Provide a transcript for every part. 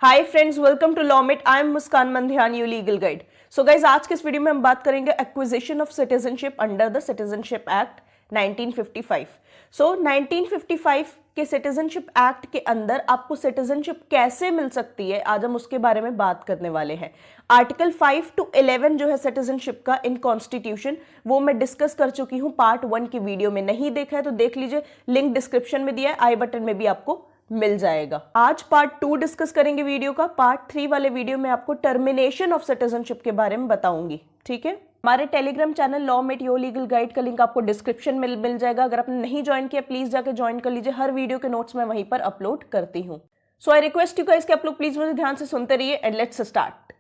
Hi friends, welcome to Lawmit. I am Muskan Mandhiyan, you legal guide. So guys, आज के इस video में हम बात करेंगे acquisition of citizenship under the citizenship act 1955। So 1955 के सिटीजनशिप एक्ट के अंदर आपको सिटीजनशिप कैसे मिल सकती है, आज हम उसके बारे में बात करने वाले हैं। आर्टिकल 5 to 11 जो है सिटीजनशिप का इन कॉन्स्टिट्यूशन, वो मैं डिस्कस कर चुकी हूँ पार्ट 1 की वीडियो में। नहीं देखा है तो देख लीजिए, लिंक डिस्क्रिप्शन में दिया है, आई बटन में भी आपको मिल जाएगा। आज पार्ट 2 डिस्कस करेंगे वीडियो का। पार्ट 3 वाले वीडियो में आपको टर्मिनेशन ऑफ सिटीजनशिप के बारे में बताऊंगी। ठीक है, हमारे Telegram channel law mate your legal guide का लिंक आपको डिस्क्रिप्शन में मिल जाएगा। अगर आपने नहीं ज्वाइन किया प्लीज जाकर ज्वाइन कर लीजिए। हर वीडियो के नोट्स मैं वहीं पर अपलोड करती हूँ। सो आई रिक्वेस्ट यू गाइस कि आप लोग प्लीज मुझे ध्यान से सुनते रहिए and let's start.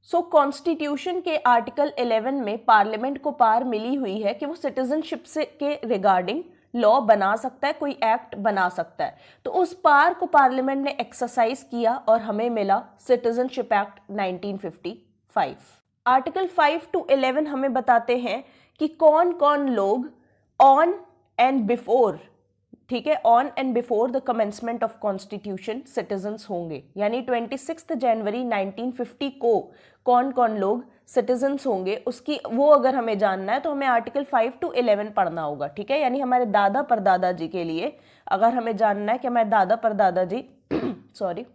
So constitution के आर्टिकल 11 में पार्लियामेंट को पावर मिली हुई है कि वो सिटीजनशिप से के रिगार्डिंग लॉ बना सकता है, कोई एक्ट बना सकता है। तो उस पावर को पार्लियामेंट ने एक्सरसाइज किया और हमें मिला सिटीजनशिप एक्ट 1955। आर्टिकल 5 to 11 हमें बताते हैं कि कौन कौन लोग ऑन एंड बिफोर, ठीक है, on and before the commencement of constitution citizens होंगे। यानी 26 जनवरी 1950 को कौन कौन लोग सिटीजन्स होंगे, उसकी वो अगर हमें जानना है तो हमें आर्टिकल 5 to 11 पढ़ना होगा। ठीक है, यानी हमारे दादा परदादा जी के लिए अगर हमें जानना है कि हमारे दादा परदादा जी सॉरी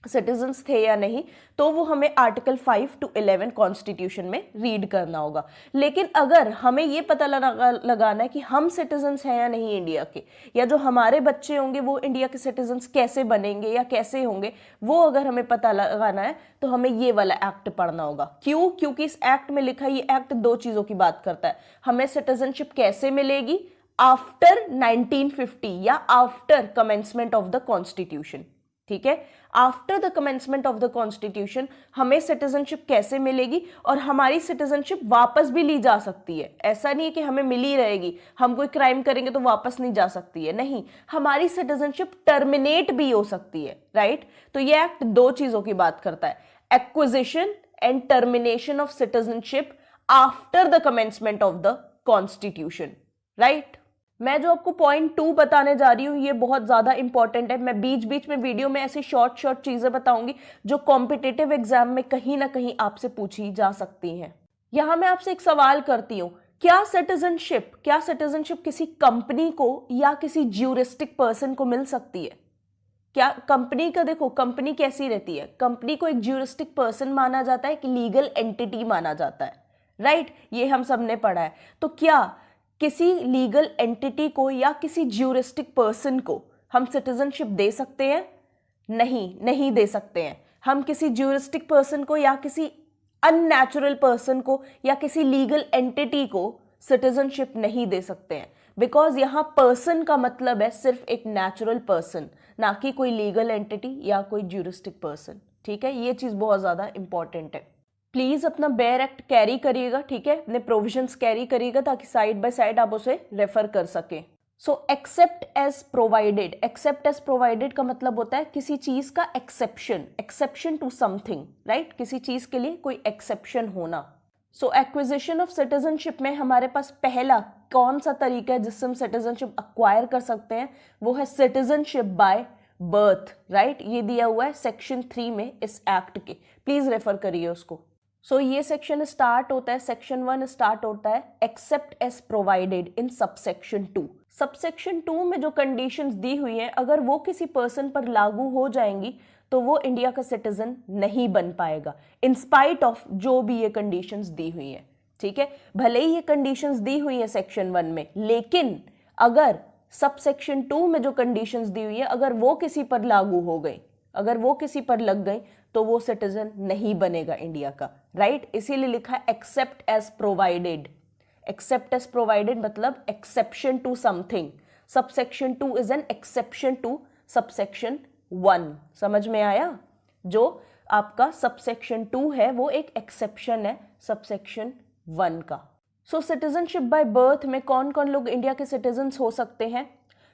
सिटीजन्स थे या नहीं, तो वो हमें आर्टिकल 5 to 11 कॉन्स्टिट्यूशन में रीड करना होगा। लेकिन अगर हमें ये पता लगाना है कि हम सिटीजन्स हैं या नहीं इंडिया के, या जो हमारे बच्चे होंगे वो इंडिया के सिटीजन्स कैसे बनेंगे या कैसे होंगे, वो अगर हमें पता लगाना है तो हमें ये वाला एक्ट पढ़ना होगा। क्यों? क्योंकि इस एक्ट में लिखा है, ये एक्ट दो चीजों की बात करता है। हमें सिटीजनशिप कैसे मिलेगी, आफ्टर 1950 या after commencement of the constitution. ठीक है, after the commencement of the constitution हमें सिटीजनशिप कैसे मिलेगी, और हमारी सिटीजनशिप वापस भी ली जा सकती है। ऐसा नहीं है कि हमें मिली रहेगी, हम कोई क्राइम करेंगे तो वापस नहीं जा सकती है, नहीं, हमारी सिटीजनशिप टर्मिनेट भी हो सकती है। राइट, तो ये एक्ट दो चीजों की बात करता है, acquisition and termination of citizenship after the commencement of the constitution. Right, मैं जो आपको पॉइंट 2 बताने जा रही हूं ये बहुत ज्यादा इंपॉर्टेंट है। मैं बीच बीच में वीडियो में ऐसी शॉर्ट चीजें बताऊंगी जो कॉम्पिटिटिव एग्जाम में कहीं ना कहीं आपसे पूछी जा सकती हैं। यहां मैं आपसे एक सवाल करती हूं, क्या सिटीजनशिप किसी कंपनी को या किसी ज्यूरिस्टिक पर्सन को मिल सकती है? क्या कंपनी का, देखो कंपनी कैसी रहती है, कंपनी को एक ज्यूरिस्टिक पर्सन माना जाता है, कि लीगल एंटिटी माना जाता है। राइट, ये हम सब ने पढ़ा है। तो क्या किसी लीगल एंटिटी को या किसी ज्यूरिस्टिक पर्सन को हम सिटीजनशिप दे सकते हैं? नहीं दे सकते हैं। हम किसी ज्यूरिस्टिक पर्सन को या किसी अननेचुरल पर्सन को या किसी लीगल एंटिटी को सिटीजनशिप नहीं दे सकते हैं, बिकॉज यहां पर्सन का मतलब है सिर्फ एक नेचुरल पर्सन, ना कि कोई लीगल एंटिटी या कोई ज्यूरिस्टिक पर्सन। ठीक है, ये चीज बहुत ज्यादा इंपॉर्टेंट है। प्लीज अपना बेयर एक्ट कैरी करिएगा, ठीक है, अपने प्रोविजंस कैरी करिएगा ताकि साइड बाय साइड आप उसे रेफर कर सकें। सो एक्सेप्ट एज प्रोवाइडेड का मतलब होता है किसी चीज का एक्सेप्शन टू समथिंग। राइट, किसी चीज के लिए कोई एक्सेप्शन होना। सो एक्विजिशन ऑफ सिटीजनशिप में हमारे पास पहला कौन सा तरीका है जिससे हम सिटीजनशिप अक्वायर कर सकते हैं, वो है सिटीजनशिप बाय बर्थ। राइट, ये दिया हुआ है सेक्शन 3 में इस एक्ट के, प्लीज रेफर करिए उसको। सो ये सेक्शन स्टार्ट होता है, सेक्शन 1 स्टार्ट होता है except as provided in subsection 2। Subsection 2 में जो कंडीशंस दी हुई हैं, अगर वो किसी पर्सन पर लागू हो जाएंगी तो वो इंडिया का सिटीजन नहीं बन पाएगा, इन स्पाइट ऑफ जो भी ये कंडीशंस दी हुई हैं। ठीक है, भले ही ये कंडीशंस दी हुई है सेक्शन 1 में, लेकिन अगर सबसेक्शन 2 में जो कंडीशंस दी हुई है, अगर वो किसी पर लागू हो गई, अगर वो किसी पर लग गई, तो वो सिटीजन नहीं बनेगा इंडिया का। राइट, इसीलिए लिखा है except as provided. Except as provided मतलब exception to something. Subsection 2 is an exception to subsection 1। समझ में आया? जो आपका सबसेक्शन 2 है वो एक एक्सेप्शन है सबसेक्शन 1 का। सो सिटीजनशिप बाय बर्थ में कौन कौन लोग इंडिया के सिटीजन्स हो सकते हैं?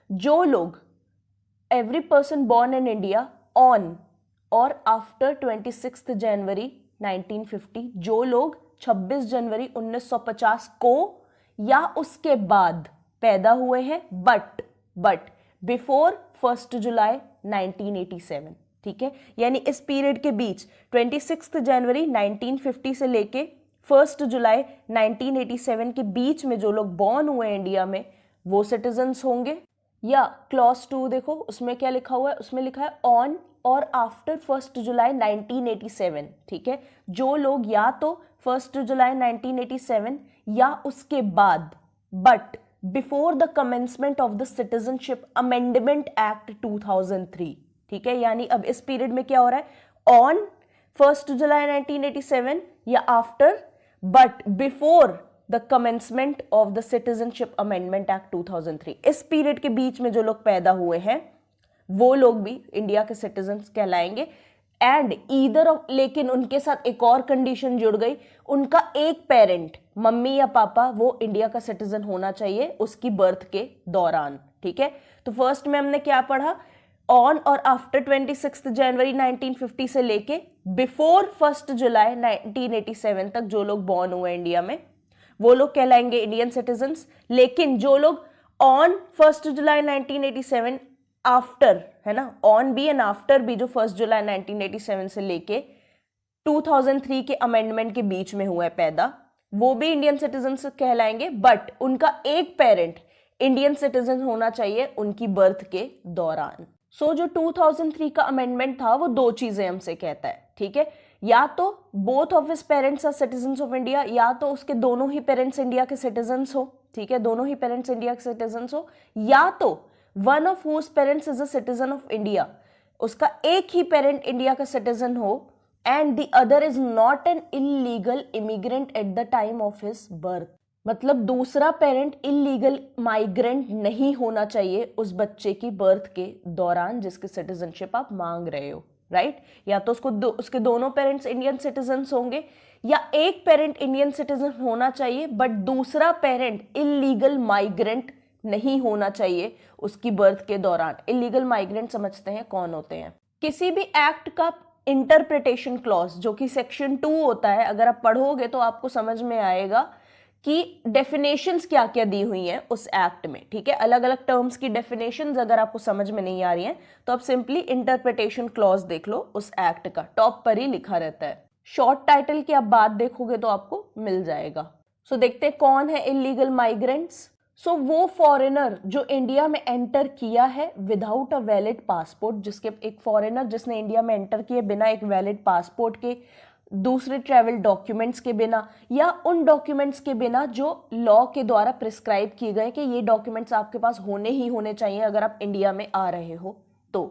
जो लोग, every person born in India on और आफ्टर 26 जनवरी 1950, जो लोग 26 जनवरी 1950 को या उसके बाद पैदा हुए हैं, बट बिफोर 1 जुलाई 1987, ठीक है। यानी इस पीरियड के बीच 26 जनवरी 1950 से लेके 1 जुलाई 1987 के बीच में जो लोग बॉर्न हुए इंडिया में वो सिटीजन्स होंगे। या क्लॉज 2 देखो, उसमें क्या लिखा हुआ है, उसमें लिखा है ऑन और आफ्टर 1 जुलाई 1987, ठीक है। जो लोग या तो 1 जुलाई 1987 या उसके बाद, but before the commencement of the citizenship amendment act 2003, ठीक है। यानी अब इस पीरियड में क्या हो रहा है, ऑन 1 जुलाई 1987 या after but before the commencement of the citizenship amendment act 2003। इस पीरियड के बीच में जो लोग पैदा हुए हैं वो लोग भी इंडिया के सिटीजन्स कहलाएंगे। एंड ईदर ऑफ, लेकिन उनके साथ एक और कंडीशन जुड़ गई, उनका एक पेरेंट, मम्मी या पापा, वो इंडिया का सिटीजन होना चाहिए उसकी बर्थ के दौरान, ठीक है। तो फर्स्ट में हमने क्या पढ़ा, ऑन और आफ्टर 26 जनवरी 1950 से लेके बिफोर 1 जुलाई 1987 तक जो लोग बॉर्न हुए इंडिया में वो लोग कहलाएंगे इंडियन सिटीजन्स। लेकिन जो लोग ऑन 1 जुलाई 1987 आफ्टर, है ना, ऑन भी एंड आफ्टर भी, जो 1 जुलाई 1987 से लेके 2003 के अमेंडमेंट के बीच में हुआ है पैदा, वो भी इंडियन सिटीजन्स कहलाएंगे। बट उनका एक पेरेंट इंडियन सिटीजन होना चाहिए उनकी बर्थ के दौरान। सो जो 2003 का अमेंडमेंट था वो दो चीजें हमसे कहता है, ठीक है। या तो both of his parents are citizens of India, या तो उसके दोनों ही पेरेंट्स इंडिया के सिटीजन्स हो, ठीक है, दोनों ही पेरेंट्स इंडिया के सिटीजन्स हो, या तो one of whose parents is a citizen of India, उसका एक ही पेरेंट इंडिया का सिटीजन हो, and the other is not an illegal immigrant at the time of his birth. मतलब दूसरा पेरेंट इलीगल माइग्रेंट नहीं होना चाहिए उस बच्चे की बर्थ के दौरान जिसकी सिटीजनशिप आप मांग रहे हो, राइट। या तो उसके दोनों पेरेंट्स इंडियन सिटीजन्स होंगे, या एक पेरेंट इंडियन सिटीजन होना चाहिए बट दूसरा पेरेंट इलीगल माइग्रेंट नहीं होना चाहिए उसकी बर्थ के दौरान। इलीगल माइग्रेंट समझते हैं कौन होते हैं। किसी भी एक्ट का इंटरप्रिटेशन क्लॉज जो कि सेक्शन 2 होता है, अगर आप पढ़ोगे तो आपको समझ में आएगा कि डेफिनेशंस क्या क्या दी हुई हैं उस एक्ट में, ठीक है। अलग अलग टर्म्स की डेफिनेशंस अगर आपको समझ में नहीं आ रही हैं तो आप सिंपली इंटरप्रिटेशन क्लॉज देख लो उस एक्ट का, टॉप पर ही लिखा रहता है। शॉर्ट टाइटल की आप बात देखोगे तो आपको मिल जाएगा। सो देखते हैं कौन है इलीगल माइग्रेंट्स। सो वो फॉरेनर जो इंडिया में एंटर किया है विदाउट अ वैलिड पासपोर्ट, जिसके एक फॉरेनर जिसने इंडिया में एंटर किया बिना एक वैलिड पासपोर्ट के, दूसरे ट्रैवल डॉक्यूमेंट्स के बिना, या उन डॉक्यूमेंट्स के बिना जो लॉ के द्वारा प्रिस्क्राइब किए गए कि ये डॉक्यूमेंट्स आपके पास होने ही होने चाहिए अगर आप इंडिया में आ रहे हो तो,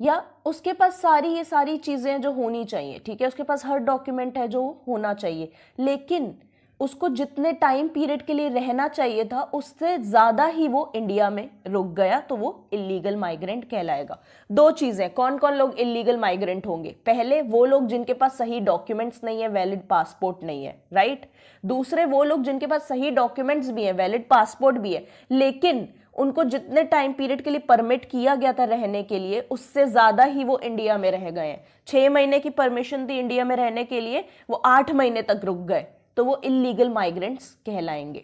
या उसके पास ये सारी चीजें जो होनी चाहिए, ठीक है, उसके पास हर डॉक्यूमेंट है जो होना चाहिए, लेकिन उसको जितने टाइम पीरियड के लिए रहना चाहिए था उससे ज्यादा ही वो इंडिया में रुक गया तो वो इलीगल माइग्रेंट कहलाएगा। दो चीजें, कौन कौन लोग इलीगल माइग्रेंट होंगे, पहले वो लोग जिनके पास सही डॉक्यूमेंट्स नहीं है, वैलिड पासपोर्ट नहीं है, राइट। दूसरे वो लोग जिनके पास सही डॉक्यूमेंट्स भी है, वैलिड पासपोर्ट भी है, लेकिन उनको जितने टाइम पीरियड के लिए परमिट किया गया था रहने के लिए उससे ज्यादा ही वो इंडिया में रह गए हैं। 6 महीने की परमिशन थी इंडिया में रहने के लिए, वो 8 महीने तक रुक गए तो वो इलीगल माइग्रेंट्स कहलाएंगे।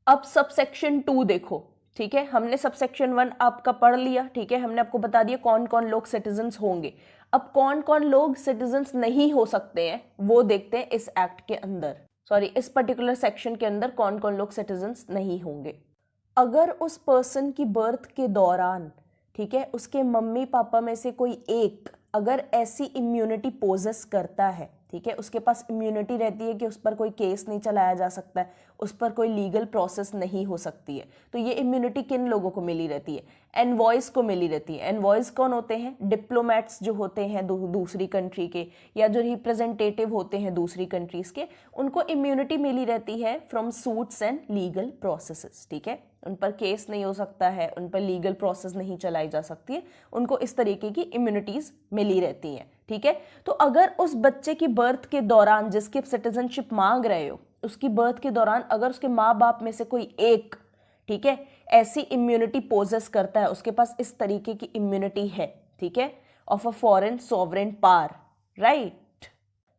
अब सबसेक्शन 2 देखो, ठीक है, हमने सबसेक्शन 1 आपका पढ़ लिया, ठीक है, हमने आपको बता दिया कौन कौन लोग सिटीजन्स होंगे। अब कौन कौन लोग सिटीजन्स नहीं हो सकते हैं वो देखते हैं इस एक्ट के अंदर, इस पर्टिकुलर सेक्शन के अंदर कौन कौन लोग सिटीजन्स नहीं होंगे। अगर उस पर्सन की बर्थ के दौरान, ठीक है, उसके मम्मी पापा में से कोई एक अगर ऐसी इम्यूनिटी पोजेस करता है, ठीक है, उसके पास इम्यूनिटी रहती है कि उस पर कोई केस नहीं चलाया जा सकता है, उस पर कोई लीगल प्रोसेस नहीं हो सकती है, तो ये इम्यूनिटी किन लोगों को मिली रहती है, एनवॉयज को मिली रहती है। एनवॉयज कौन होते हैं, डिप्लोमेट्स जो होते हैं दूसरी कंट्री के, या जो रिप्रेजेंटेटिव होते हैं दूसरी कंट्रीज के, उनको इम्यूनिटी मिली रहती है from suits and legal processes, ठीक है, उन पर केस नहीं हो सकता है, उन पर लीगल प्रोसेस नहीं चलाई जा सकती है, उनको इस तरीके की इम्यूनिटीज मिली रहती हैं, ठीक है। तो अगर उस बच्चे की बर्थ के दौरान जिसकी सिटीजनशिप मांग रहे हो उसकी बर्थ के दौरान अगर उसके माँ बाप में से कोई एक, ठीक है, ऐसी इम्यूनिटी पोजेस करता है, उसके पास इस तरीके की इम्यूनिटी है, ठीक है, of a foreign sovereign power, right,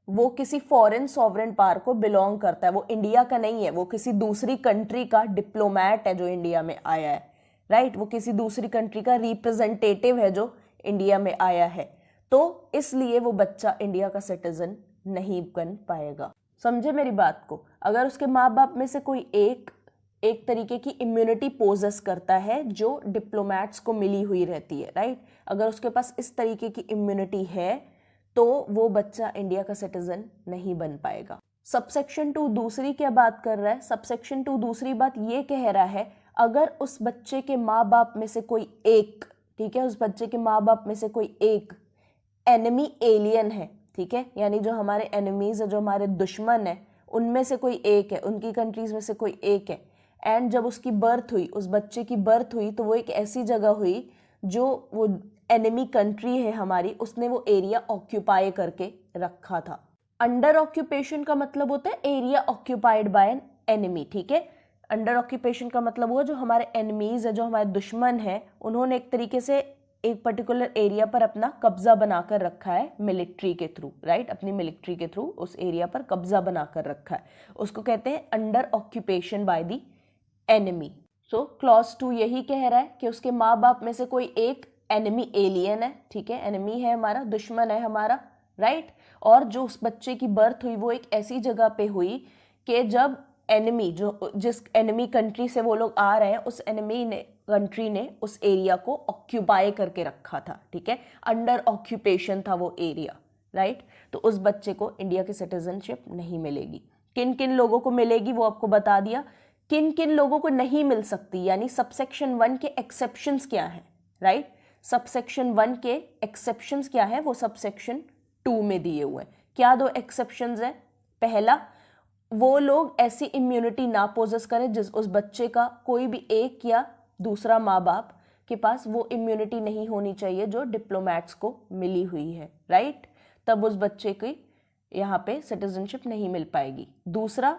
वो किसी फॉरेन सॉवरेन पावर को बिलोंग करता है, वो इंडिया का नहीं है, वो किसी दूसरी कंट्री का डिप्लोमैट है जो इंडिया में आया है, राइट, वो किसी दूसरी कंट्री का रिप्रेजेंटेटिव है जो इंडिया में आया है, तो इसलिए वो बच्चा इंडिया का सिटीजन नहीं बन पाएगा। समझे मेरी बात को? अगर उसके माँ बाप में से कोई एक तरीके की इम्यूनिटी पोजेस करता है जो डिप्लोमैट्स को मिली हुई रहती है, राइट, अगर उसके पास इस तरीके की इम्यूनिटी है तो वो बच्चा इंडिया का सिटीजन नहीं बन पाएगा। सबसेक्शन 2 दूसरी क्या बात कर रहा है? सबसेक्शन 2 दूसरी बात ये कह रहा है, अगर उस बच्चे के माँ बाप में से कोई एक, ठीक है, उस बच्चे के माँ बाप में से कोई एक एनिमी एलियन है, ठीक है, यानी जो हमारे एनिमीज है, जो हमारे दुश्मन है, उनमें से कोई एक है, उनकी कंट्रीज में से कोई एक है, एंड जब उसकी बर्थ हुई, उस बच्चे की बर्थ हुई, तो वो एक ऐसी जगह हुई जो वो एनिमी कंट्री है हमारी, उसने वो एरिया ऑक्यूपाई करके रखा था। अंडर ऑक्यूपेशन का मतलब होता है area occupied by an enemy, ठीक है। अंडर ऑक्यूपेशन का मतलब हुआ जो हमारे एनिमीज है, जो हमारे दुश्मन है, उन्होंने एक तरीके से एक पर्टिकुलर एरिया पर अपना कब्जा बनाकर रखा है मिलिट्री के थ्रू, राइट, अपनी मिलिट्री के थ्रू उस एरिया पर कब्जा बनाकर रखा है, उसको कहते हैं under occupation by the enemy. So clause 2 यही कह रहा है कि उसके माँ बाप में से कोई एक एनिमी एलियन है, ठीक है, एनिमी है हमारा, दुश्मन है हमारा, राइट, और जो उस बच्चे की बर्थ हुई वो एक ऐसी जगह पे हुई कि जब एनिमी, जो जिस एनिमी कंट्री से वो लोग आ रहे हैं, उस एनिमी ने कंट्री ने उस एरिया को ऑक्यूपाई करके रखा था, ठीक है, अंडर ऑक्यूपेशन था वो एरिया, राइट। तो उस बच्चे को इंडिया की सिटीजनशिप नहीं मिलेगी। किन किन लोगों को मिलेगी वो आपको बता दिया, किन किन लोगों को नहीं मिल सकती, यानी सबसेक्शन 1 के एक्सेप्शंस क्या है, राइट, सबसेक्शन 1 के एक्सेप्शंस क्या है वो सबसेक्शन 2 में दिए हुए हैं। क्या दो एक्सेप्शंस है? पहला, वो लोग ऐसी इम्यूनिटी ना पोजेस करें जिस उस बच्चे का कोई भी एक या दूसरा माँ बाप के पास वो इम्यूनिटी नहीं होनी चाहिए जो डिप्लोमैट्स को मिली हुई है, राइट, तब उस बच्चे की यहाँ पे सिटीजनशिप नहीं मिल पाएगी। दूसरा,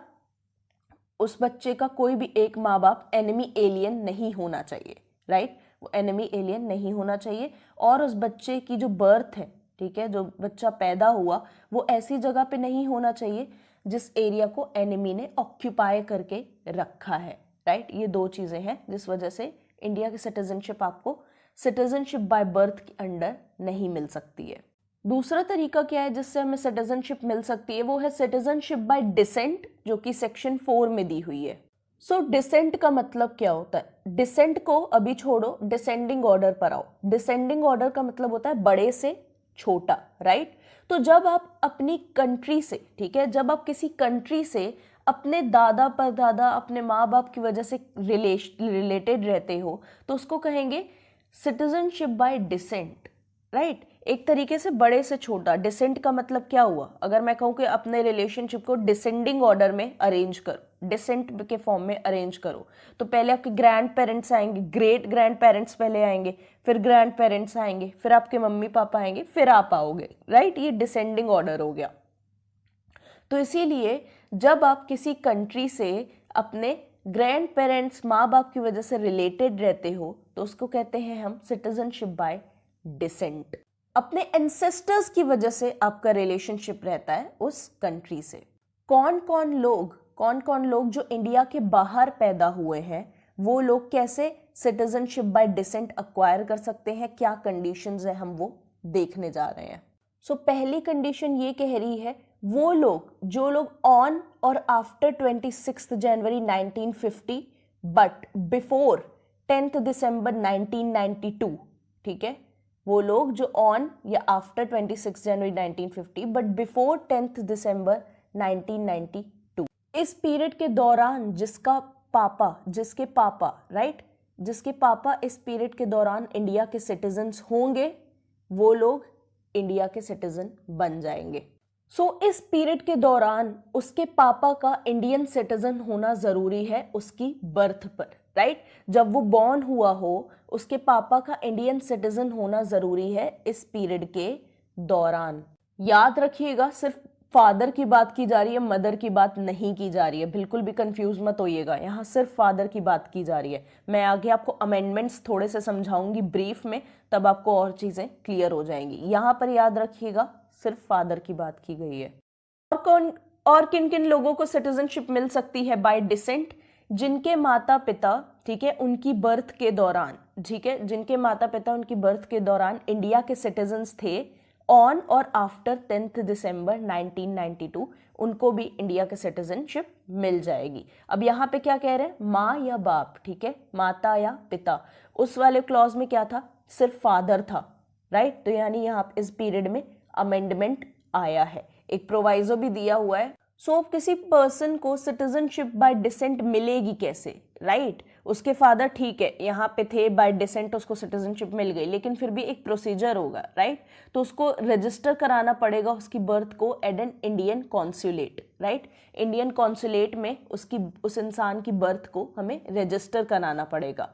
उस बच्चे का कोई भी एक माँ बाप एनिमी एलियन नहीं होना चाहिए, राइट, वो एनिमी एलियन नहीं होना चाहिए, और उस बच्चे की जो बर्थ है, ठीक है, जो बच्चा पैदा हुआ वो ऐसी जगह पे नहीं होना चाहिए जिस एरिया को एनिमी ने ऑक्यूपाई करके रखा है, राइट। ये दो चीजें हैं जिस वजह से इंडिया की सिटीजनशिप आपको सिटीजनशिप बाय बर्थ के अंडर नहीं मिल सकती है। दूसरा तरीका क्या है जिससे हमें सिटीजनशिप मिल सकती है, वो है सिटीजनशिप बाय डिसेंट, जो कि सेक्शन 4 में दी हुई है। सो डिसेंट का मतलब क्या होता है? डिसेंट को अभी छोड़ो, डिसेंडिंग ऑर्डर पर आओ। डिसेंडिंग ऑर्डर का मतलब होता है बड़े से छोटा, राइट। तो जब आप अपनी कंट्री से, ठीक है, जब आप किसी कंट्री से अपने दादा परदादा, अपने माँ बाप की वजह से रिलेटेड रहते हो, तो उसको कहेंगे सिटीजनशिप बाय डिसेंट, राइट, एक तरीके से बड़े से छोटा। डिसेंट का मतलब क्या हुआ? अगर मैं कहूँ कि अपने रिलेशनशिप को डिसेंडिंग ऑर्डर में अरेंज करो, डिसेंट के फॉर्म में अरेंज करो, तो पहले आपके ग्रैंड पेरेंट्स आएंगे, ग्रेट ग्रैंड पेरेंट्स पहले आएंगे, फिर ग्रैंड पेरेंट्स आएंगे, फिर आपके मम्मी पापा आएंगे, फिर आप आओगे, राइट, ये डिसेंडिंग ऑर्डर हो गया। तो इसीलिए जब आप किसी कंट्री से अपने ग्रैंड पेरेंट्स, माँ बाप की वजह से रिलेटेड रहते हो, तो उसको कहते हैं हम सिटीजनशिप बाय डिसेंट। अपने एंसेस्टर्स की वजह से आपका रिलेशनशिप रहता है उस कंट्री से। कौन कौन लोग जो इंडिया के बाहर पैदा हुए हैं, वो लोग कैसे सिटीजनशिप बाय डिसेंट अक्वायर कर सकते हैं, क्या कंडीशंस है, हम वो देखने जा रहे हैं। सो पहली कंडीशन ये कह रही है, वो लोग जो लोग ऑन और आफ्टर 26 जनवरी 1950 बट बिफोर 10 दिसंबर 1992, ठीक है, वो लोग जो ऑन या आफ्टर 26 जनवरी 1950 बट बिफोर 10 दिसंबर 1992, इस पीरियड के दौरान जिसके पापा राइट, जिसके पापा इस पीरियड के दौरान इंडिया के सिटीजन्स होंगे, वो लोग इंडिया के सिटीजन बन जाएंगे। सो इस पीरियड के दौरान उसके पापा का इंडियन सिटीजन होना जरूरी है उसकी बर्थ पर, राइट, जब वो बॉर्न हुआ हो उसके पापा का इंडियन सिटीजन होना जरूरी है इस पीरियड के दौरान। याद रखिएगा, सिर्फ फादर की बात की जा रही है, मदर की बात नहीं की जा रही है, बिल्कुल भी कंफ्यूज मत होइएगा, यहाँ सिर्फ फादर की बात की जा रही है। मैं आगे आपको अमेंडमेंट्स थोड़े से समझाऊंगी ब्रीफ में, तब आपको और चीजें क्लियर हो जाएंगी। यहाँ पर याद रखिएगा सिर्फ फादर की बात की गई है। और किन किन लोगों को सिटीजनशिप मिल सकती है बाय डिसेंट? जिनके माता पिता, ठीक है, उनकी बर्थ के दौरान, ठीक है, जिनके माता पिता उनकी बर्थ के दौरान इंडिया के सिटीजन्स थे ऑन और आफ्टर 10 दिसंबर 1992, उनको भी इंडिया के सिटीजनशिप मिल जाएगी। अब यहाँ पे क्या कह रहे हैं, माँ या बाप, ठीक है, माता या पिता। उस वाले क्लॉज में क्या था, सिर्फ फादर था, राइट। तो यानी यहाँ इस पीरियड में अमेंडमेंट आया है, एक प्रोवाइजो भी दिया हुआ है। सो किसी पर्सन को सिटीजनशिप बाय डिसेंट मिलेगी कैसे, राइट। उसके फादर ठीक है यहाँ पे थे, बाय डिसेंट उसको सिटीजनशिप मिल गई, लेकिन फिर भी एक प्रोसीजर होगा, राइट। तो उसको रजिस्टर कराना पड़ेगा उसकी बर्थ को at an Indian consulate, right. Indian consulate में उसकी उस इंसान की बर्थ को हमें रजिस्टर कराना पड़ेगा।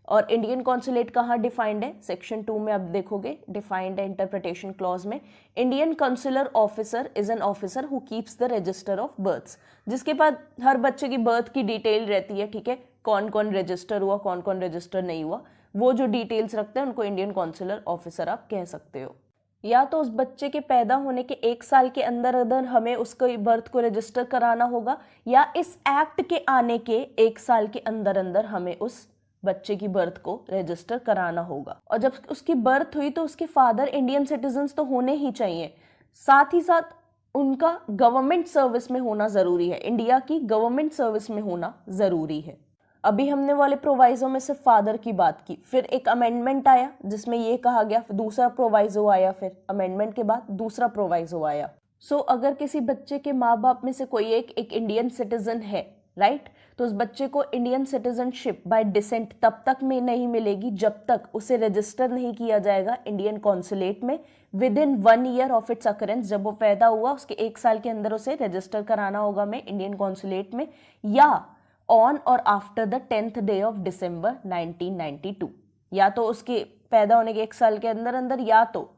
और इंडियन कॉन्सुलेट कहाँ डिफाइंड है, सेक्शन 2 में आप देखोगे डिफाइंड है इंटरप्रिटेशन क्लॉज में। Indian consular officer is an officer who keeps the register of births, जिसके पास हर बच्चे की बर्थ की डिटेल रहती है, ठीक है, कौन कौन रजिस्टर हुआ, कौन कौन रजिस्टर नहीं हुआ, वो जो डिटेल्स रखते हैं उनको इंडियन कॉन्सुलर ऑफिसर आप कह सकते हो। या तो उस बच्चे के पैदा होने के 1 साल के अंदर अंदर हमें उसके बर्थ को रजिस्टर कराना होगा, या इस एक्ट के आने के 1 साल के अंदर अंदर हमें उस बच्चे की बर्थ को रजिस्टर कराना होगा। और जब उसकी बर्थ हुई तो उसके फादर इंडियन सिटीजन्स तो होने ही चाहिए, साथ ही साथ उनका गवर्नमेंट सर्विस में होना जरूरी है, इंडिया की गवर्नमेंट सर्विस में होना जरूरी है। अभी हमने वाले प्रोवाइजो में सिर्फ फादर की बात की, फिर एक अमेंडमेंट आया जिसमें ये कहा गया, दूसरा प्रोवाइजो आया, फिर अमेंडमेंट के बाद दूसरा प्रोवाइजो आया। सो अगर किसी बच्चे के माँ बाप में से कोई एक इंडियन सिटीजन है, राइट, तो उस बच्चे को इंडियन सिटीजनशिप बाय डिसेंट तब तक में नहीं मिलेगी जब तक उसे रजिस्टर नहीं किया जाएगा इंडियन कॉन्सुलेट में with in 1 year of its occurrence. जब वो पैदा हुआ उसके 1 साल के अंदर उसे रजिस्टर कराना होगा में इंडियन कॉन्सुलेट में, या ऑन और after the 10th day of December 1992, या तो उसके पैदा होने के 1 साल के अंदर अंदर, या तो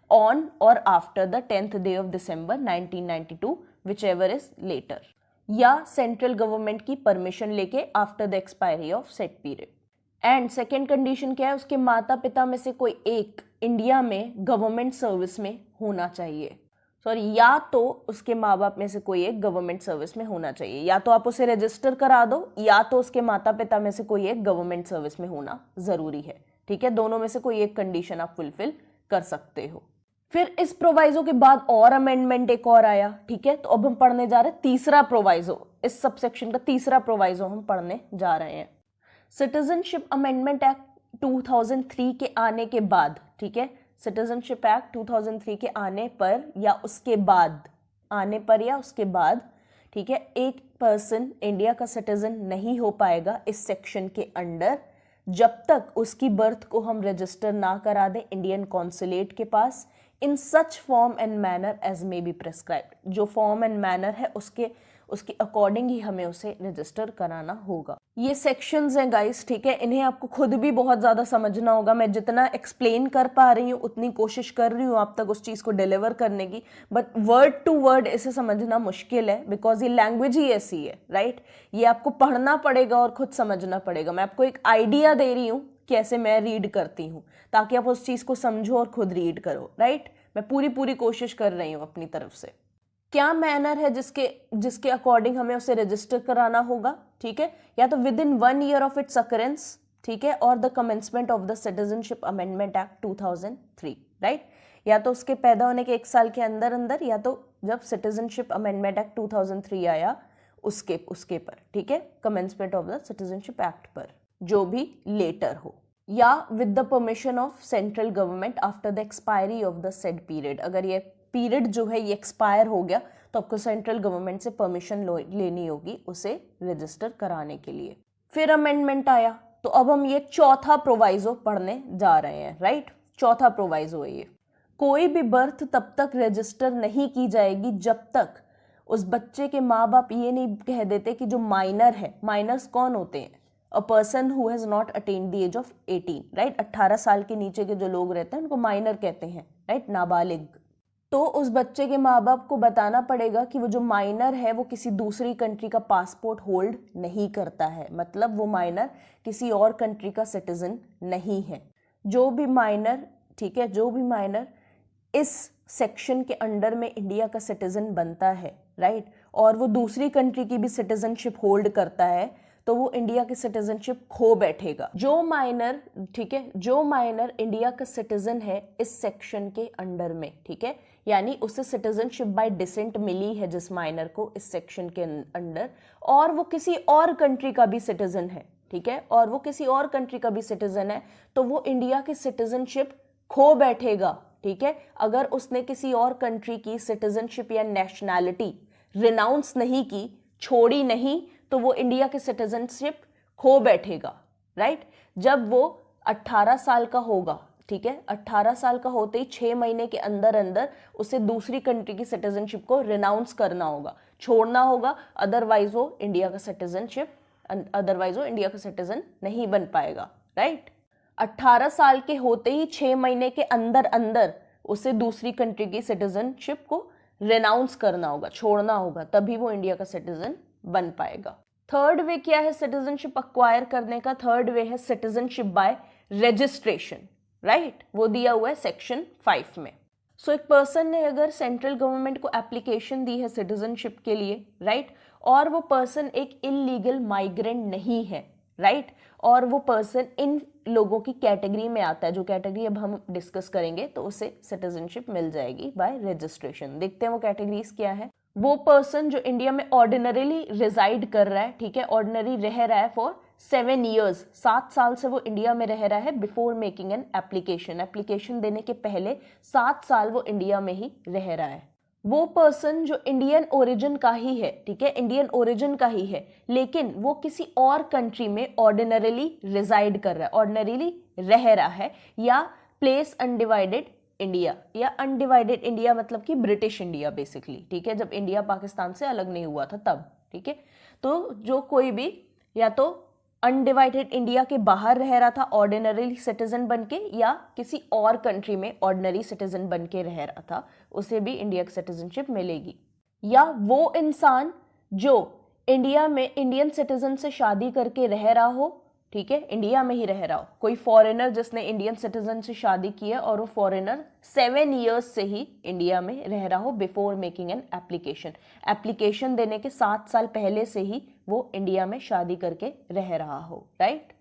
ऑन और after the 10th day of December 1992, whichever is later, या सेंट्रल गवर्नमेंट की परमिशन लेके after the expiry of set period. And second condition क्या है, उसके माता पिता में से कोई एक इंडिया में गवर्नमेंट सर्विस में होना चाहिए, सॉरी, या तो उसके माँ बाप में से कोई एक गवर्नमेंट सर्विस में होना चाहिए, या तो आप उसे रजिस्टर करा दो, या तो उसके माता पिता में से कोई एक गवर्नमेंट सर्विस में होना जरूरी है, ठीक है, दोनों में से कोई एक कंडीशन आप फुलफिल कर सकते हो। फिर इस प्रोवाइजो के बाद और अमेंडमेंट एक और आया, ठीक है, तो अब हम पढ़ने जा रहे हैं तीसरा प्रोवाइजो, इस सबसेक्शन का तीसरा प्रोवाइजो हम पढ़ने जा रहे हैं। सिटीजनशिप अमेंडमेंट एक्ट 2003 के आने के बाद, ठीक है, सिटीजनशिप एक्ट 2003 के आने पर या उसके बाद, आने पर या उसके बाद, ठीक है, एक पर्सन इंडिया का सिटीजन नहीं हो पाएगा इस सेक्शन के अंडर जब तक उसकी बर्थ को हम रजिस्टर ना करा दें इंडियन कॉन्सुलेट के पास in such form and manner as may be prescribed. जो फॉर्म एंड मैनर है उसके अकॉर्डिंग ही हमें उसे रजिस्टर कराना होगा। ये सेक्शंस हैं गाइस, ठीक है, इन्हें आपको खुद भी बहुत ज़्यादा समझना होगा। मैं जितना एक्सप्लेन कर पा रही हूँ उतनी कोशिश कर रही हूँ आप तक उस चीज़ को डिलीवर करने की, बट वर्ड टू वर्ड इसे समझना मुश्किल है बिकॉज ये लैंग्वेज ही ऐसी है, राइट। ये आपको पढ़ना पड़ेगा और खुद समझना पड़ेगा। मैं आपको एक आइडिया दे रही हूँ कैसे मैं रीड करती हूँ ताकि आप उस चीज़ को समझो और खुद रीड करो, राइट। मैं पूरी कोशिश कर रही हूँ अपनी तरफ से। क्या मैनर है जिसके अकॉर्डिंग हमें उसे रजिस्टर कराना होगा, ठीक है, या तो with in 1 year of its occurrence, ठीक है, और the commencement of the citizenship amendment act 2003, right, या तो उसके पैदा होने के 1 साल के अंदर अंदर, या तो जब सिटीजनशिप अमेंडमेंट एक्ट 2003 आया उसके पर, ठीक है, commencement of the citizenship act पर, जो भी लेटर हो, या with the permission of central government after the expiry of the said period. अगर ये पीरियड जो है ये एक्सपायर हो गया तो आपको सेंट्रल गवर्नमेंट से परमिशन लेनी होगी उसे रजिस्टर कराने के लिए। फिर अमेंडमेंट आया तो अब हम ये चौथा प्रोवाइजो पढ़ने जा रहे हैं, राइट। चौथा प्रोवाइजो है ये, कोई भी बर्थ तब तक रजिस्टर नहीं की जाएगी जब तक उस बच्चे के माँ बाप ये नहीं कह देते कि जो माइनर है, माइनर्स कौन होते हैं, a person who has not attend the age of 18, right. 18 साल के नीचे के जो लोग रहते हैं उनको माइनर कहते हैं, राइट, नाबालिग। तो उस बच्चे के माँ बाप को बताना पड़ेगा कि वो जो माइनर है वो किसी दूसरी कंट्री का पासपोर्ट होल्ड नहीं करता है, मतलब वो माइनर किसी और कंट्री का सिटीजन नहीं है। जो भी माइनर, ठीक है, जो भी माइनर इस सेक्शन के अंडर में इंडिया का सिटीजन बनता है, राइट, और वो दूसरी कंट्री की भी सिटीजनशिप होल्ड करता है, तो वो इंडिया की सिटीजनशिप खो बैठेगा। जो माइनर, ठीक है, जो माइनर इंडिया का सिटीजन है इस सेक्शन के अंडर में, ठीक है, यानी उसे सिटीजनशिप बाय डिसेंट मिली है जिस माइनर को इस सेक्शन के अंडर, और वो किसी और कंट्री का भी सिटीजन है, ठीक है, और वो किसी और कंट्री का भी सिटीजन है, तो वो इंडिया की सिटीजनशिप खो बैठेगा, ठीक है। अगर उसने किसी और कंट्री की सिटीजनशिप या नेशनैलिटी रिनाउंस नहीं की, छोड़ी नहीं, तो वो इंडिया की सिटीजनशिप खो बैठेगा, राइट। जब वो 18 साल का होगा, ठीक है, 18 साल का होते ही 6 महीने के अंदर अंदर उसे दूसरी कंट्री की सिटीजनशिप को रिनाउंस करना होगा, छोड़ना होगा, अदरवाइज वो इंडिया का सिटीजन नहीं बन पाएगा, राइट। 18 साल के होते ही 6 महीने के अंदर अंदर उसे दूसरी कंट्री की सिटीजनशिप को रेनाउंस करना होगा, छोड़ना होगा, तभी वो इंडिया का सिटीजन बन पाएगा। थर्ड वे क्या है सिटीजनशिप अक्वायर करने का? थर्ड वे है सिटीजनशिप बाय रजिस्ट्रेशन, राइट, वो दिया हुआ है सेक्शन 5 में। सो एक पर्सन ने अगर सेंट्रल गवर्नमेंट को एप्लीकेशन दी है सिटीजनशिप के लिए, राइट, और वो पर्सन एक इलीगल माइग्रेंट नहीं है, राइट, और वो पर्सन इन लोगों की कैटेगरी में आता है, जो कैटेगरी अब हम डिस्कस करेंगे, तो उसे सिटीजनशिप मिल जाएगी बाय रजिस्ट्रेशन। देखते हैं वो कैटेगरीज क्या है। वो पर्सन जो इंडिया में ऑर्डिनरीली रिजाइड कर रहा है, ठीक है, ऑर्डिनरी रह रहा है फॉर 7 ईयर्स, 7 साल से वो इंडिया में रह रहा है बिफोर मेकिंग एन एप्लीकेशन देने के पहले 7 साल वो इंडिया में ही रह रहा है। वो पर्सन जो इंडियन ओरिजिन का ही है, ठीक है, इंडियन ओरिजिन का ही है, लेकिन वो किसी और कंट्री में ऑर्डिनरीली रिजाइड कर रहा है, ऑर्डिनरीली रह रहा है, या प्लेस अनडिवाइडेड इंडिया, या अनडिवाइडेड इंडिया मतलब कि ब्रिटिश इंडिया बेसिकली, ठीक है, जब इंडिया पाकिस्तान से अलग नहीं हुआ था तब, ठीक है। तो जो कोई भी या तो अनडिवाइडेड इंडिया के बाहर रह रहा था ऑर्डिनरी सिटीजन बनके, या किसी और कंट्री में ऑर्डिनरी सिटीजन बनके रह रहा था, उसे भी इंडिया की सिटीजनशिप मिलेगी। या वो इंसान जो इंडिया में इंडियन सिटीजन से शादी करके रह रहा हो, ठीक है, इंडिया में ही रह रहा हो, कोई फॉरेनर जिसने इंडियन सिटीजन से शादी की है और वो फॉरेनर 7 ईयर्स से ही इंडिया में रह रहा हो बिफोर मेकिंग एन एप्लीकेशन देने के 7 साल पहले से ही वो इंडिया में शादी करके रह रहा हो, right.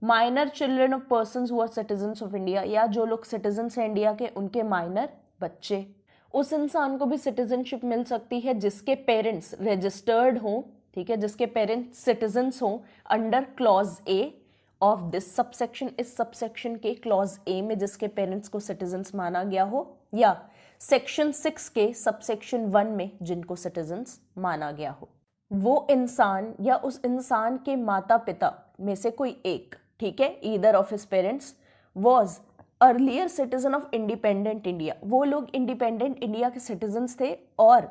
Minor children of persons who are citizens of India, या जो लोग सिटीजन्स हैं इंडिया के, उनके माइनर बच्चे, उस इंसान को भी सिटीजनशिप मिल सकती है जिसके पेरेंट्स रजिस्टर्ड हों, ठीक है, जिसके पेरेंट्स सिटीजन्स हों under clause A of this subsection, इस सबसेक्शन के क्लॉज ए में जिसके पेरेंट्स को सिटीजन्स माना गया हो, या सेक्शन 6 के सबसेक्शन 1 में जिनको सिटीजन्स माना गया हो। वो इंसान या उस इंसान के माता पिता में से कोई एक, ठीक है, either of his parents was earlier citizen of independent India, वो लोग इंडिपेंडेंट इंडिया के सिटीजन्स थे और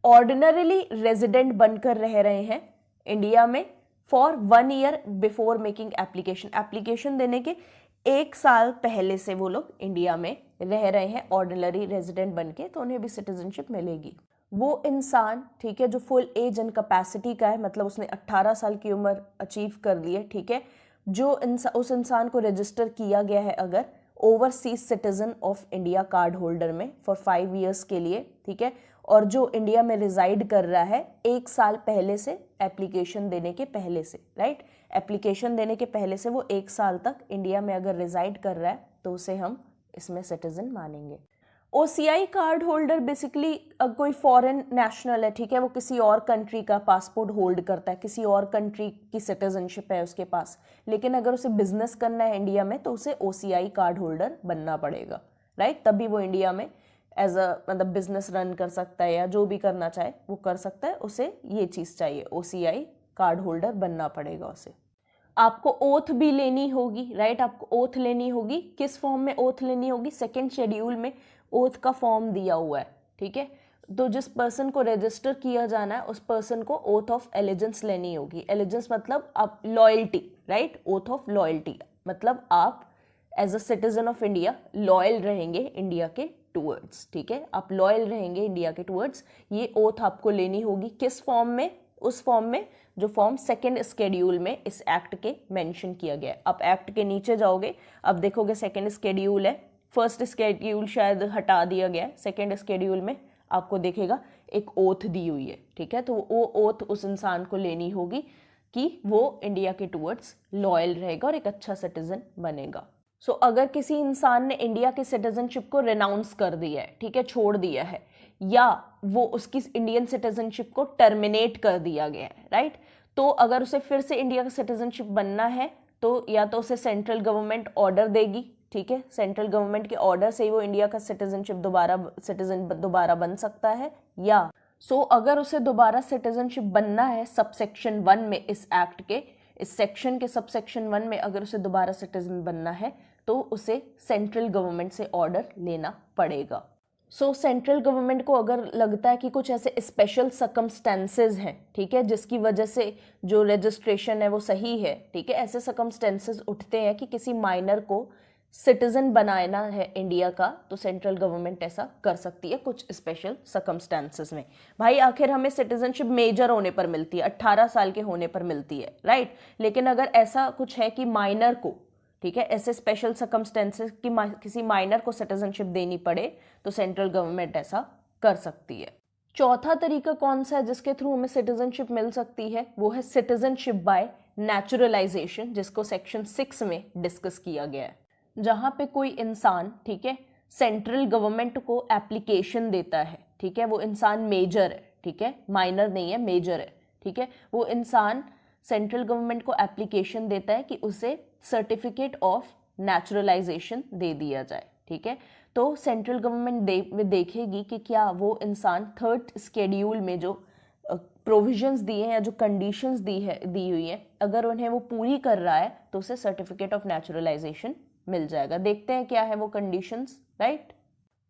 ऑर्डिनरीली रेजिडेंट बनकर रह रहे हैं इंडिया में for 1 year before making application देने के 1 साल पहले से वो लोग इंडिया में रह रहे हैं ऑर्डिनरी रेजिडेंट बनके, तो उन्हें भी सिटीजनशिप मिलेगी। वो इंसान, ठीक है, जो फुल एज एंड कैपेसिटी का है, मतलब उसने 18 साल की उम्र अचीव कर ली है, ठीक है, जो उस इंसान को रजिस्टर किया गया है अगर overseas citizen of India card holder में फॉर 5 ईयर्स के लिए, ठीक है, और जो इंडिया में रिजाइड कर रहा है 1 साल पहले से एप्लीकेशन देने के पहले से, राइट, एप्लीकेशन देने के पहले से वो 1 साल तक इंडिया में अगर रिजाइड कर रहा है तो उसे हम इसमें सिटीजन मानेंगे। ओसीआई कार्ड होल्डर बेसिकली कोई फॉरेन नेशनल है, ठीक है, वो किसी और कंट्री का पासपोर्ट होल्ड करता है, किसी और कंट्री की सिटीजनशिप है उसके पास, लेकिन अगर उसे बिजनेस करना है इंडिया में तो उसे ओसीआई कार्ड होल्डर बनना पड़ेगा, राइट, तभी वो इंडिया में एज अ मतलब बिजनेस रन कर सकता है या जो भी करना चाहे वो कर सकता है, उसे ये चीज़ चाहिए, ओसीआई कार्ड होल्डर बनना पड़ेगा उसे। आपको ओथ भी लेनी होगी, राइट, आपको ओथ लेनी होगी, किस फॉर्म में ओथ लेनी होगी? 2nd शेड्यूल में ओथ का फॉर्म दिया हुआ है, ठीक है, तो जिस पर्सन को रजिस्टर किया जाना है उस पर्सन को ओथ ऑफ एलिजेंस लेनी होगी। एलिजेंस मतलब आप loyalty, right, oath of loyalty मतलब आप as a citizen of India loyal रहेंगे इंडिया के टूवर्ड्स, ठीक है, आप लॉयल रहेंगे इंडिया के टूवर्ड्स, ये ओथ आपको लेनी होगी। किस फॉर्म में? उस फॉर्म में जो फॉर्म 2nd शेड्यूल में इस एक्ट के मेंशन किया गया है। आप एक्ट के नीचे जाओगे, अब देखोगे 2nd शेड्यूल है, 1st शेड्यूल शायद हटा दिया गया है, 2nd शेड्यूल में आपको देखेगा एक ओथ दी हुई है, ठीक है, तो वो ओथ उस इंसान को लेनी होगी कि वो इंडिया के टुवर्ड्स लॉयल रहेगा और एक अच्छा सिटीजन बनेगा। सो अगर किसी इंसान ने इंडिया के सिटीजनशिप को रिनाउंस कर दिया है, ठीक है, छोड़ दिया है, या वो उसकी इंडियन सिटीजनशिप को टर्मिनेट कर दिया गया है, राइट, तो अगर उसे फिर से इंडिया का सिटीजनशिप बनना है तो या तो उसे सेंट्रल गवर्नमेंट ऑर्डर देगी, ठीक है, सेंट्रल गवर्नमेंट के ऑर्डर से ही वो इंडिया का सिटीजन दोबारा बन सकता है, या अगर उसे दोबारा सिटीजनशिप बनना है सबसेक्शन 1 में इस एक्ट के इस सेक्शन के सबसेक्शन 1 में अगर उसे दोबारा सिटीजन बनना है तो उसे सेंट्रल गवर्नमेंट से ऑर्डर लेना पड़ेगा। सेंट्रल गवर्नमेंट को अगर लगता है कि कुछ ऐसे स्पेशल सर्कमस्टेंसेस हैं, ठीक है, जिसकी वजह से जो रजिस्ट्रेशन है वो सही है, ठीक है, ऐसे सर्कमस्टेंसेस उठते हैं कि किसी माइनर को सिटीजन बनाना है इंडिया का, तो सेंट्रल गवर्नमेंट ऐसा कर सकती है कुछ स्पेशल सर्कमस्टेंसेस में। भाई आखिर हमें सिटीजनशिप मेजर होने पर मिलती है, 18 साल के होने पर मिलती है, राइट, लेकिन अगर ऐसा कुछ है कि माइनर को, ठीक है, ऐसे स्पेशल सर्कमस्टेंसेस कि किसी माइनर को सिटीजनशिप देनी पड़े तो सेंट्रल गवर्नमेंट ऐसा कर सकती है। चौथा तरीका कौन सा है जिसके थ्रू हमें सिटीजनशिप मिल सकती है, वो है सिटीजनशिप बाय नेचुरलाइजेशन, जिसको सेक्शन 6 में डिस्कस किया गया है, जहां पे कोई इंसान, ठीक है, सेंट्रल गवर्नमेंट को एप्लीकेशन देता है, ठीक है, वो इंसान मेजर है, ठीक है, माइनर नहीं है, मेजर है, ठीक है, वो इंसान सेंट्रल गवर्नमेंट को एप्लीकेशन देता है कि उसे सर्टिफिकेट ऑफ नेचुरलाइजेशन दे दिया जाए, ठीक है, तो सेंट्रल गवर्नमेंट देखेगी कि क्या वो इंसान 3rd शेड्यूल में जो प्रोविजंस दिए हैं या जो कंडीशंस दी हुई हैं, अगर उन्हें वो पूरी कर रहा है तो उसे सर्टिफिकेट ऑफ नेचुरलाइजेशन मिल जाएगा। देखते हैं क्या है वो कंडीशंस, राइट।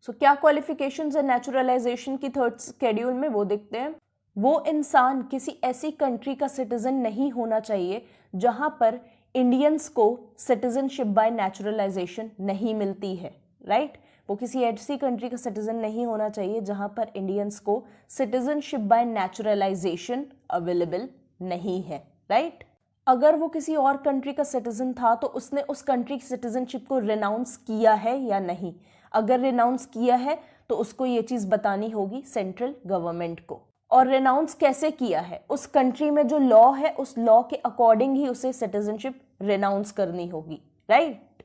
क्या क्वालिफिकेशंस है नेचुरलाइजेशन की 3rd शेड्यूल में, वो देखते हैं। वो इंसान किसी ऐसी कंट्री का सिटीजन नहीं होना चाहिए जहां पर इंडियंस को सिटीजनशिप बाय नेचुरलाइजेशन नहीं मिलती है, राइट, वो किसी ऐसी कंट्री का सिटीजन नहीं होना चाहिए जहां पर इंडियंस को सिटीजनशिप बाय नेचुरलाइजेशन अवेलेबल नहीं है, राइट। अगर वो किसी और कंट्री का सिटीजन था तो उसने उस कंट्री की सिटीजनशिप को रिनाउंस किया है या नहीं। अगर रिनाउंस किया है तो उसको ये चीज़ बतानी होगी सेंट्रल गवर्नमेंट को। और रिनाउंस कैसे किया है, उस कंट्री में जो लॉ है उस लॉ के अकॉर्डिंग ही उसे सिटीजनशिप रिनाउंस करनी होगी, राइट।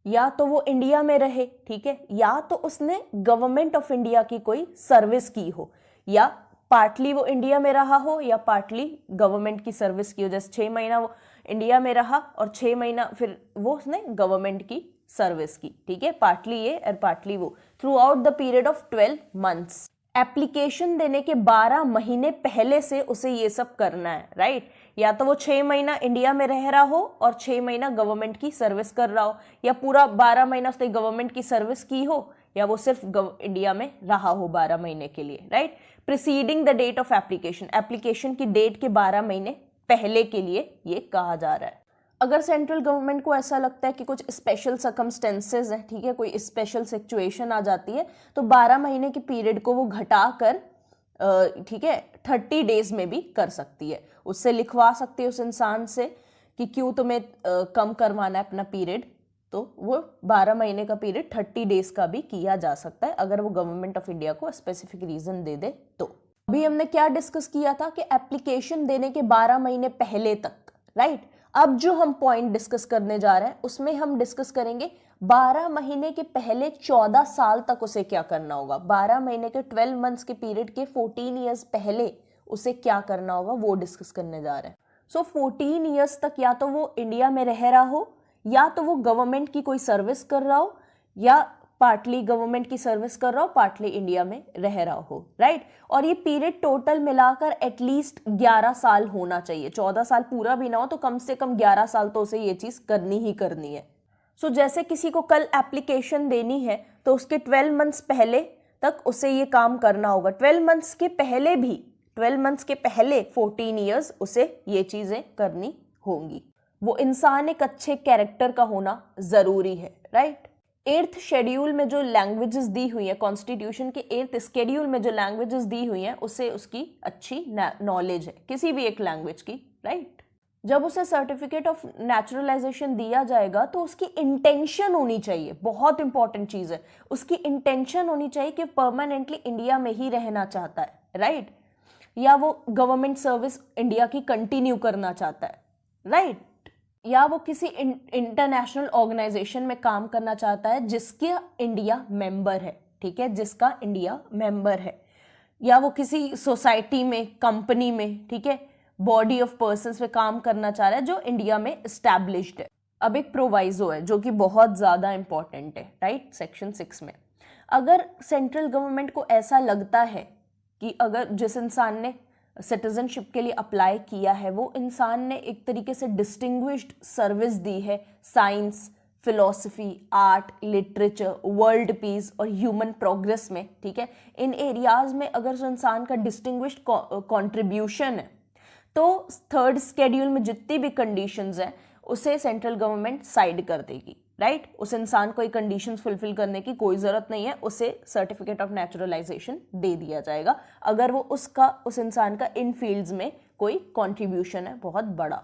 या तो वो इंडिया में रहे, ठीक है, या तो उसने गवर्नमेंट ऑफ इंडिया की कोई सर्विस की हो, या पार्टली वो इंडिया में रहा हो या पार्टली गवर्नमेंट की सर्विस की हो। जैसे 6 महीना वो इंडिया में रहा और 6 महीना फिर वो उसने गवर्नमेंट की सर्विस की, ठीक है, पार्टली ये और पार्टली वो, through out the period of 12 months. Application देने के 12 महीने पहले से उसे ये सब करना है, राइट। या तो वो 6 महीना इंडिया में रह रहा हो और 6 महीना गवर्नमेंट की सर्विस कर रहा हो, या पूरा 12 महीना उसने गवर्नमेंट की सर्विस की हो, या वो सिर्फ इंडिया में रहा हो 12 महीने के लिए, right. Preceding the date of application, application की डेट के 12 महीने पहले के लिए ये कहा जा रहा है। अगर सेंट्रल गवर्नमेंट को ऐसा लगता है कि कुछ स्पेशल सर्कमस्टेंसेस हैं, ठीक है, कोई स्पेशल सिचुएशन आ जाती है, तो 12 महीने के पीरियड को वो घटा कर, ठीक है, 30 डेज में भी कर सकती है। उससे लिखवा सकती है उस इंसान से कि क्यों तुम्हें कम करवाना है अपना पीरियड, तो वो 12 महीने का पीरियड 30 डेज का भी किया जा सकता है अगर वो गवर्नमेंट ऑफ इंडिया को स्पेसिफिक रीजन दे दे तो। अभी हमने क्या डिस्कस किया था कि एप्लीकेशन देने के 12 महीने पहले तक, राइट। अब जो हम पॉइंट डिस्कस करने जा रहे हैं उसमें हम डिस्कस करेंगे 12 महीने के पहले 14 साल तक उसे क्या करना होगा। 12 महीने के 12 मंथ्स के पीरियड के 14 ईयर्स पहले उसे क्या करना होगा वो डिस्कस करने जा रहे हैं। 14 ईयर्स तक या तो वो इंडिया में रह रहा हो, या तो वो गवर्नमेंट की कोई सर्विस कर रहा हो, या पार्टली गवर्नमेंट की सर्विस कर रहा हो, पार्टली इंडिया में रह रहा हो, राइट। और ये पीरियड टोटल मिलाकर एटलीस्ट 11 साल होना चाहिए। 14 साल पूरा भी ना हो तो कम से कम 11 साल तो उसे ये चीज करनी ही करनी है। जैसे किसी को कल एप्लीकेशन देनी है तो उसके 12 मंथ्स पहले तक उसे ये काम करना होगा। 12 मंथ्स के पहले भी 12 मंथ्स के पहले 14 ईयर्स उसे ये चीजें करनी होंगी। वो इंसान एक अच्छे कैरेक्टर का होना जरूरी है, राइट। 8th शेड्यूल में जो लैंग्वेजेस दी हुई है, कॉन्स्टिट्यूशन के 8th शेड्यूल में जो लैंग्वेजेस दी हुई हैं उससे उसकी अच्छी नॉलेज है किसी भी एक लैंग्वेज की, राइट। जब उसे सर्टिफिकेट ऑफ नेचुरलाइजेशन दिया जाएगा तो उसकी इंटेंशन होनी चाहिए, बहुत इंपॉर्टेंट चीज है, उसकी इंटेंशन होनी चाहिए कि परमानेंटली इंडिया में ही रहना चाहता है, राइट। या वो गवर्नमेंट सर्विस इंडिया की कंटिन्यू करना चाहता है, राइट, या वो किसी इंटरनेशनल ऑर्गेनाइजेशन में काम करना चाहता है जिसके इंडिया मेंबर है, ठीक है, जिसका इंडिया मेंबर है, या वो किसी सोसाइटी में, कंपनी में, ठीक है, बॉडी ऑफ पर्संस में काम करना चाह रहा है जो इंडिया में एस्टैब्लिश्ड है। अब एक प्रोवाइजो है जो कि बहुत ज़्यादा इंपॉर्टेंट है, राइट, सेक्शन 6 में। अगर सेंट्रल गवर्नमेंट को ऐसा लगता है कि अगर जिस इंसान ने सिटीजनशिप के लिए अप्लाई किया है वो इंसान ने एक तरीके से डिस्टिंग्विश्ड सर्विस दी है science, philosophy, art, literature, world peace और ह्यूमन प्रोग्रेस में, ठीक है, इन एरियाज में अगर उस इंसान का डिस्टिंग्विश्ड कंट्रीब्यूशन है तो थर्ड स्केड्यूल में जितनी भी कंडीशंस हैं उसे सेंट्रल गवर्नमेंट साइड कर देगी, राइट, उस इंसान को ये कंडीशंस फुलफिल करने की कोई ज़रूरत नहीं है, उसे सर्टिफिकेट ऑफ नेचुरलाइजेशन दे दिया जाएगा अगर वो उस इंसान का इन फील्ड्स में कोई कॉन्ट्रीब्यूशन है बहुत बड़ा।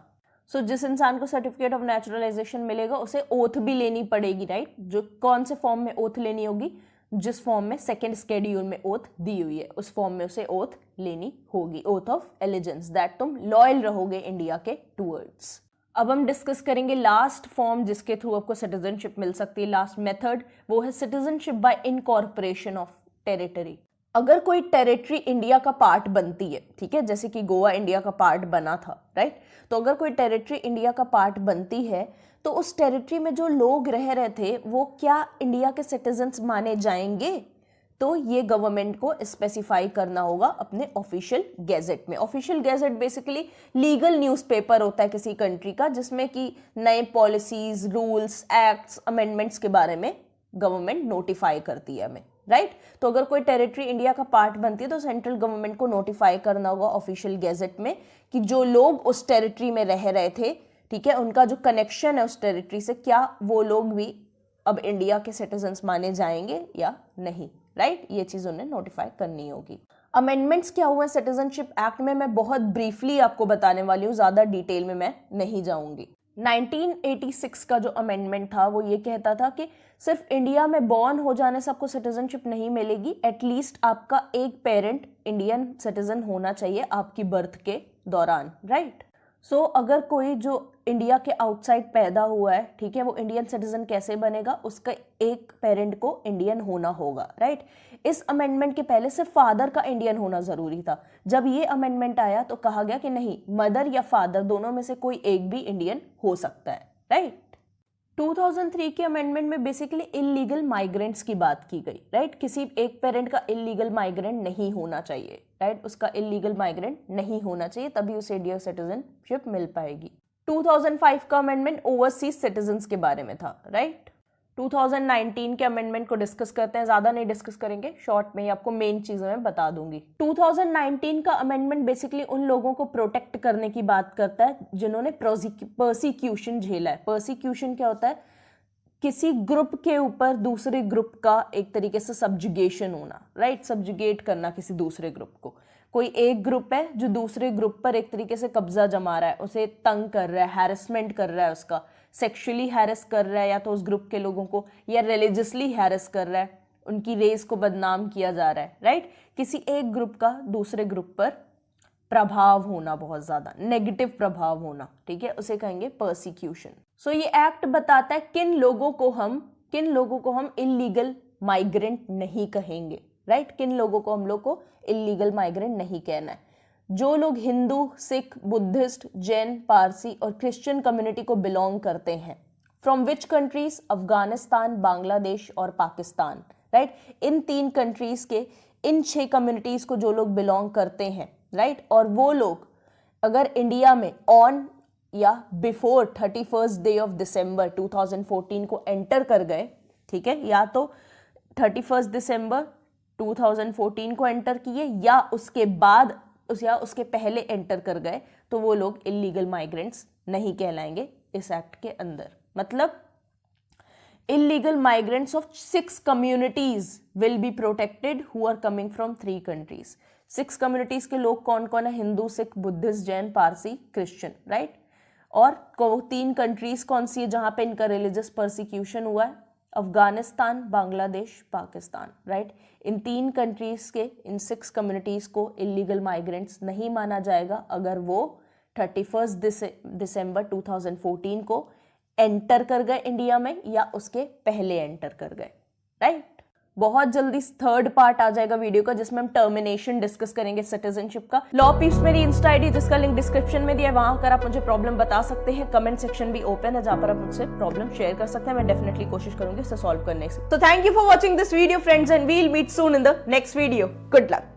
सो जिस इंसान को सर्टिफिकेट ऑफ नेचुरलाइजेशन मिलेगा उसे ओथ भी लेनी पड़ेगी, राइट, जो कौन से फॉर्म में ओथ लेनी होगी, जिस फॉर्म में सेकेंड स्केड्यूल में ओथ दी हुई है उस फॉर्म में उसे ओथ लेनी होगी, ओथ ऑफ एलिजेंस, दैट तुम लॉयल रहोगे इंडिया के टूवर्ड्स। अब हम डिस्कस करेंगे लास्ट फॉर्म जिसके थ्रू आपको सिटीजनशिप मिल सकती है, लास्ट मेथड, वो है citizenship by incorporation of territory. अगर कोई टेरिटरी इंडिया का पार्ट बनती है, ठीक है, जैसे कि गोवा इंडिया का पार्ट बना था, राइट, तो अगर कोई टेरिटरी इंडिया का पार्ट बनती है तो उस टेरिटरी में जो लोग रह रहे थे वो क्या इंडिया के सिटीजन्स माने जाएंगे, तो ये गवर्नमेंट को स्पेसिफाई करना होगा अपने ऑफिशियल गैजेट में। Official gazette basically legal newspaper होता है किसी कंट्री का जिसमें कि नए पॉलिसीज, रूल्स, एक्ट्स, अमेंडमेंट्स के बारे में गवर्नमेंट नोटिफाई करती है हमें, राइट। तो अगर कोई टेरिटरी इंडिया का पार्ट बनती है तो सेंट्रल गवर्नमेंट को नोटिफाई करना होगा ऑफिशियल गैजेट में कि जो लोग उस टेरिटरी में रह रहे थे, ठीक है, उनका जो कनेक्शन है उस टेरिटरी से, क्या वो लोग भी अब इंडिया के सिटीजन्स माने जाएंगे या नहीं, राइट, ये चीज़ उन्हें नोटिफाई करनी होगी। अमेंडमेंट्स क्या हुए सिटीजनशिप एक्ट में मैं बहुत ब्रीफली आपको बताने वाली हूँ, ज़्यादा डिटेल में मैं नहीं जाऊँगी। 1986 का जो अमेंडमेंट था वो ये कहता था कि सिर्फ इंडिया में बॉर्न हो जाने से आपको सिटीजनशिप नहीं मिलेगी, एटलीस्ट आपका एक पेरेंट इंडियन सिटीजन होना चाहिए आपकी बर्थ के दौरान, राइट। सो अगर कोई जो इंडिया के आउटसाइड पैदा हुआ है, ठीक है, वो इंडियन सिटीजन कैसे बनेगा, उसका एक पेरेंट को इंडियन होना होगा, राइट। इस अमेंडमेंट के पहले सिर्फ फादर का इंडियन होना जरूरी था। जब ये अमेंडमेंट आया तो कहा गया कि नहीं, मदर या फादर दोनों में से कोई एक भी इंडियन हो सकता है, राइट। 2003 के अमेंडमेंट में बेसिकली इलीगल माइग्रेंट्स की बात की गई, राइट। किसी एक पेरेंट का इलीगल माइग्रेंट नहीं होना चाहिए, राइट, उसका इलीगल माइग्रेंट नहीं होना चाहिए, तभी उसे इंडिया सिटीजनशिप मिल पाएगी। 2005 का अमेंडमेंट ओवरसीज सिटीजन्स के बारे में था, राइट। 2019 के अमेंडमेंट को डिस्कस करते हैं, ज्यादा नहीं डिस्कस करेंगे, शॉर्ट में ही आपको मेन चीजें मैं बता दूंगी। 2019 का अमेंडमेंट बेसिकली उन लोगों को प्रोटेक्ट करने की बात करता है जिन्होंने पर्सिक्यूशन झेला है। पर्सिक्यूशन क्या होता है, किसी ग्रुप के ऊपर दूसरे ग्रुप का एक तरीके से सब्जुगेशन होना, राइट, सब्जुगेट करना किसी दूसरे ग्रुप को। कोई एक ग्रुप है जो दूसरे ग्रुप पर एक तरीके से कब्जा जमा रहा है, उसे तंग कर रहा है, हैरेसमेंट कर रहा है, उसका सेक्सुअली हैरेस कर रहा है या तो उस ग्रुप के लोगों को, या रिलीजियसली हैरेस कर रहा है, उनकी रेस को बदनाम किया जा रहा है, राइट। किसी एक ग्रुप का दूसरे ग्रुप पर प्रभाव होना, बहुत ज्यादा नेगेटिव प्रभाव होना, ठीक है, उसे कहेंगे पर्सिक्यूशन। सो ये एक्ट बताता है किन लोगों को हम इलीगल माइग्रेंट नहीं कहेंगे, राइट, किन लोगों को हम लोग को इलीगल माइग्रेंट नहीं कहना है। जो लोग हिंदू, सिख, बुद्धिस्ट, जैन, पारसी और क्रिश्चियन कम्युनिटी को बिलोंग करते हैं। From which countries? Afghanistan, Bangladesh और पाकिस्तान, राइट। इन 3 कंट्रीज के इन 6 कम्युनिटीज को जो लोग बिलोंग करते हैं, राइट, और वो लोग अगर इंडिया में ऑन या बिफोर 31 डे ऑफ दिसंबर 2014 को एंटर कर गए, ठीक है, या तो 31 दिसंबर 2014 को एंटर किए या उसके बाद या उसके पहले एंटर कर गए, तो वो लोग इलीगल माइग्रेंट्स नहीं कहलाएंगे इस एक्ट के अंदर। मतलब illegal migrants of 6 communities will be protected who are coming from 3 countries. 6 communities के लोग कौन कौन है? Hindu, Sikh, Buddhist, Jain, Parsi, Christian, right. और 3 कंट्रीज कौन सी है जहां पे इनका रिलीजियस परसिक्यूशन हुआ है? अफगानिस्तान, बांग्लादेश, पाकिस्तान, राइट। इन 3 कंट्रीज के, इन 6 कम्युनिटीज को इलीगल माइग्रेंट्स नहीं माना जाएगा अगर वो 31 दिसंबर 2014 को एंटर कर गए इंडिया में या उसके पहले एंटर कर गए, राइट। बहुत जल्दी 3rd पार्ट आ जाएगा वीडियो का जिसमें हम टर्मिनेशन डिस्कस करेंगे सिटीजनशिप का। लॉ पीप्स मेरी इंस्टा आईडी जिसका लिंक डिस्क्रिप्शन में दिया है, वहां कर आप मुझे प्रॉब्लम बता सकते हैं। कमेंट सेक्शन भी ओपन है जहां पर आप मुझसे प्रॉब्लम शेयर कर सकते हैं। मैं डेफिनेटली कोशिश करूंगी उसे सॉल्व करने की। तो thank you for watching this video friends and we'll meet soon in the next video. Good luck.